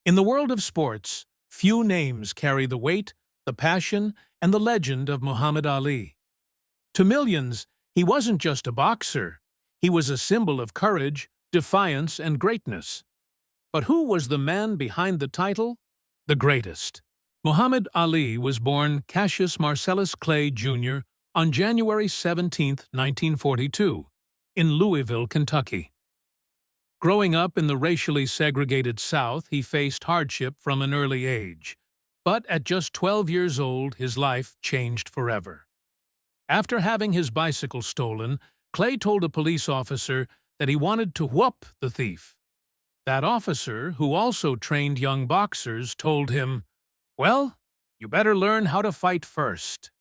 In the world of sports, few names carry the weight, the passion, and the legend of Muhammad Ali. To millions, he wasn't just a boxer. He was a symbol of courage, defiance, and greatness. But who was the man behind the title? The greatest. Muhammad Ali was born Cassius Marcellus Clay, Jr. on January 17, 1942, in Louisville, Kentucky. Growing up in the racially segregated South, he faced hardship from an early age. But at just 12 years old, his life changed forever. After having his bicycle stolen, Clay told a police officer that he wanted to whoop the thief. That officer, who also trained young boxers, told him, "Well, you better learn how to fight first."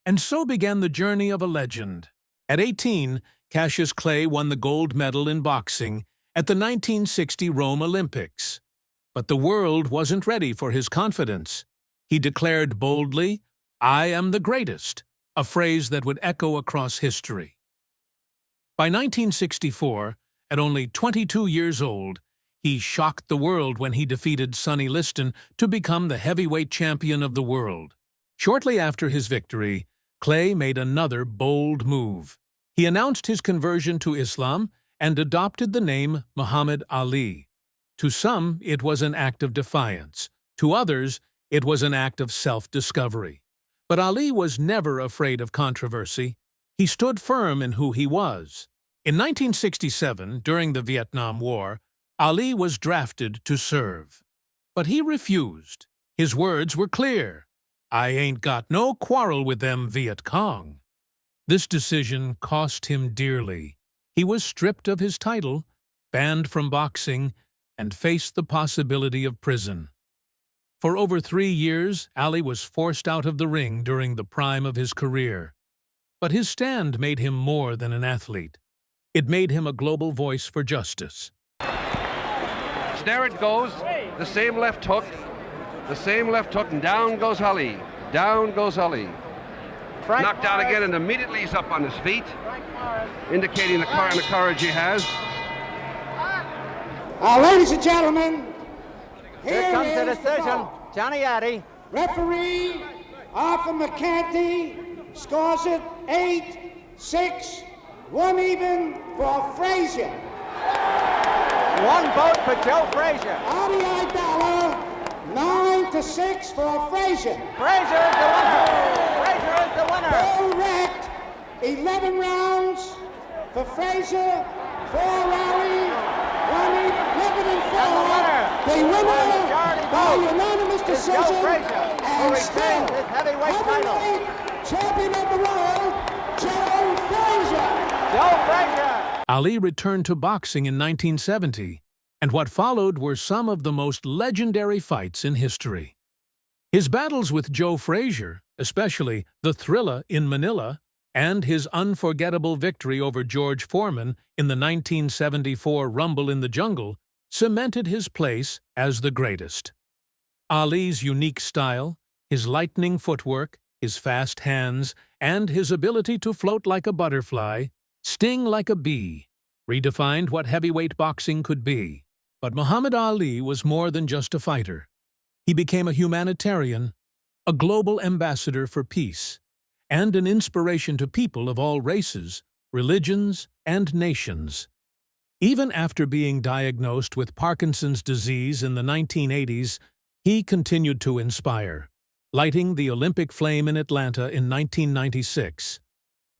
And so began the journey of a legend. At 18, Cassius Clay won the gold medal in boxing at the 1960 Rome Olympics. But the world wasn't ready for his confidence. He declared boldly, "I am the greatest," a phrase that would echo across history. By 1964, at only 22 years old, he shocked the world when he defeated Sonny Liston to become the heavyweight champion of the world. Shortly after his victory, Clay made another bold move. He announced his conversion to Islam and adopted the name Muhammad Ali. To some, it was an act of defiance. To others, it was an act of self-discovery. But Ali was never afraid of controversy. He stood firm in who he was. In 1967, during the Vietnam War, Ali was drafted to serve. But he refused. His words were clear: "I ain't got no quarrel with them Viet Cong." This decision cost him dearly. He was stripped of his title, banned from boxing, and faced the possibility of prison. For over 3 years, Ali was forced out of the ring during the prime of his career. But his stand made him more than an athlete. It made him a global voice for justice. There it goes, the same left hook, and down goes Ali. Down goes Ali. Knocked down again, and immediately he's up on his feet, indicating the kind of courage he has. Ladies and gentlemen, here comes the decision. Johnny Addy. Referee Arthur McCanty scores it 8-6, 1 even for Frazier. 1 vote for Joe Frazier. Adi Idala, 9-6 for Frazier. Frazier is the winner. Frazier is the winner. Bill wrecked, 11 rounds for Frazier, 4 Ali, 1 11 and 4. The winner by unanimous decision Joe Frazier, who and retains still his heavyweight title. heavyweight champion of the world, Joe Frazier. Joe Frazier. Ali returned to boxing in 1970, and what followed were some of the most legendary fights in history. His battles with Joe Frazier, especially the Thrilla in Manila, and his unforgettable victory over George Foreman in the 1974 Rumble in the Jungle, cemented his place as the greatest. Ali's unique style, his lightning footwork, his fast hands, and his ability to float like a butterfly, sting like a bee, redefined what heavyweight boxing could be. But Muhammad Ali was more than just a fighter. He became a humanitarian, a global ambassador for peace, and an inspiration to people of all races, religions, and nations. Even after being diagnosed with Parkinson's disease in the 1980s, he continued to inspire, lighting the Olympic flame in Atlanta in 1996.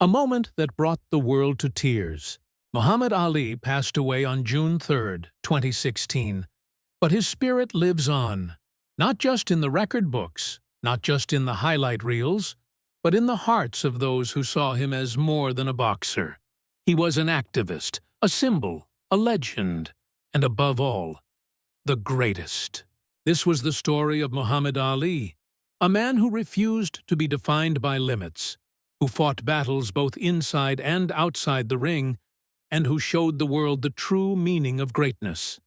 A moment that brought the world to tears. Muhammad Ali passed away on June 3, 2016. But his spirit lives on, not just in the record books, not just in the highlight reels, but in the hearts of those who saw him as more than a boxer. He was an activist, a symbol, a legend, and above all, the greatest. This was the story of Muhammad Ali, a man who refused to be defined by limits, who fought battles both inside and outside the ring, and who showed the world the true meaning of greatness.